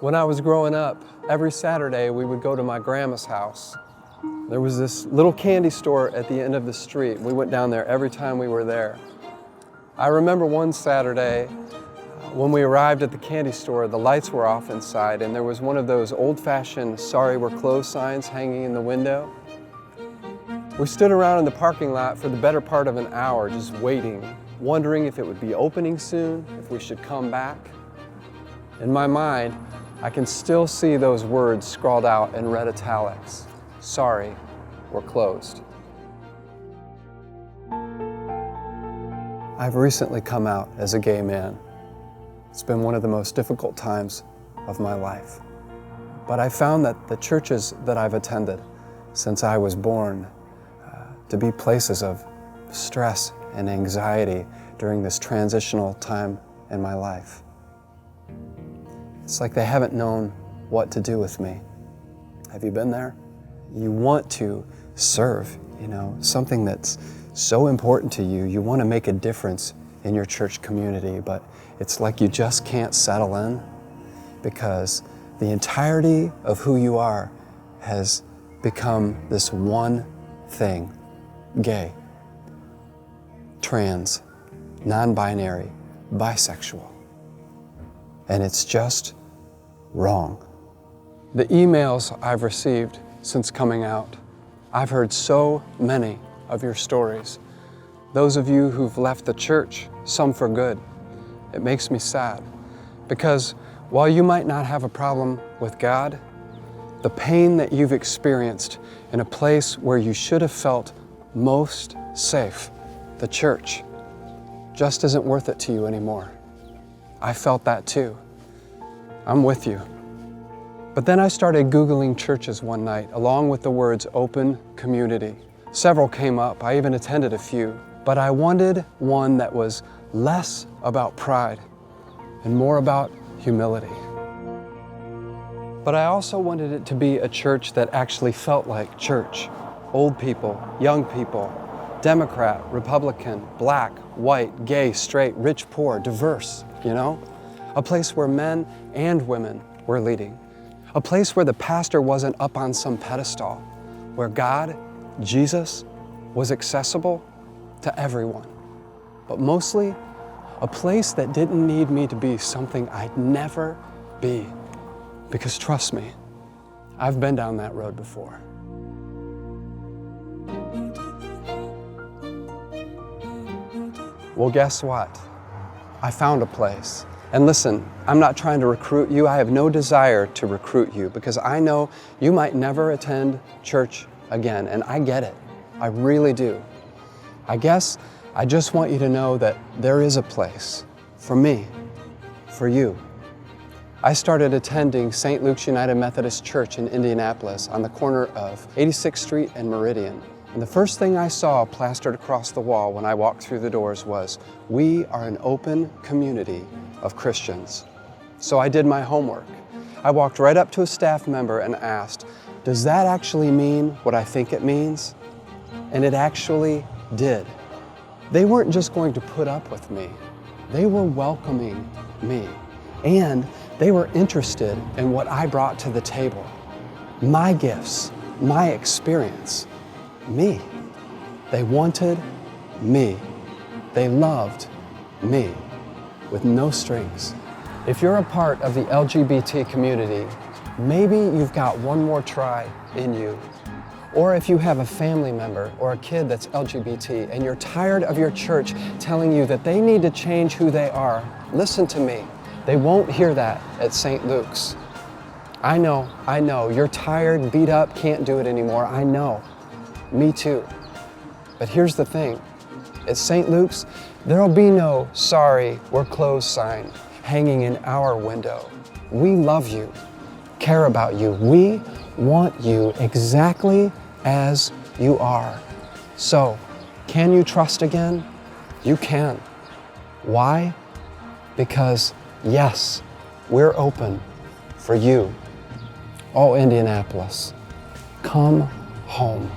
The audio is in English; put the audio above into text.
When I was growing up, every Saturday we would go to my grandma's house. There was this little candy store at the end of the street. We went down there every time we were there. I remember one Saturday when we arrived at the candy store, the lights were off inside and there was one of those old-fashioned "Sorry, we're closed" signs hanging in the window. We stood around in the parking lot for the better part of an hour just waiting, wondering if it would be opening soon, if we should come back. In my mind, I can still see those words scrawled out in red italics. "Sorry, we're closed." I've recently come out as a gay man. It's been one of the most difficult times of my life. But I found that the churches that I've attended since I was born to be places of stress and anxiety during this transitional time in my life. It's like they haven't known what to do with me. Have you been there? You want to serve, something that's so important to you. You want to make a difference in your church community, but it's like you just can't settle in because the entirety of who you are has become this one thing: gay, trans, non-binary, bisexual. And it's just wrong. The emails I've received since coming out, I've heard so many of your stories. Those of you who've left the church, some for good. It makes me sad because while you might not have a problem with God, the pain that you've experienced in a place where you should have felt most safe, the church, just isn't worth it to you anymore. I felt that too. I'm with you. But then I started Googling churches one night, along with the words open community. Several came up. I even attended a few. But I wanted one that was less about pride and more about humility. But I also wanted it to be a church that actually felt like church. Old people, young people, Democrat, Republican, black, white, gay, straight, rich, poor, diverse, A place where men and women were leading. A place where the pastor wasn't up on some pedestal, where God, Jesus, was accessible to everyone. But mostly, a place that didn't need me to be something I'd never be. Because trust me, I've been down that road before. Well, guess what? I found a place. And listen, I'm not trying to recruit you. I have no desire to recruit you because I know you might never attend church again, and I get it. I really do. I guess I just want you to know that there is a place for me, for you. I started attending St. Luke's United Methodist Church in Indianapolis on the corner of 86th Street and Meridian. And the first thing I saw plastered across the wall when I walked through the doors was, "We are an open community of Christians." So I did my homework. I walked right up to a staff member and asked, "Does that actually mean what I think it means?" And it actually did. They weren't just going to put up with me. They were welcoming me. And they were interested in what I brought to the table. My gifts, my experience. Me. They wanted me. They loved me with no strings. If you're a part of the LGBT community, maybe you've got one more try in you. Or if you have a family member or a kid that's LGBT and you're tired of your church telling you that they need to change who they are, listen to me. They won't hear that at St. Luke's. I know, you're tired, beat up, can't do it anymore, I know. Me too. But here's the thing. At St. Luke's, there'll be no "Sorry, we're closed" sign hanging in our window. We love you, care about you. We want you exactly as you are. So, can you trust again? You can. Why? Because, yes, we're open for you. Oh, Indianapolis, come home.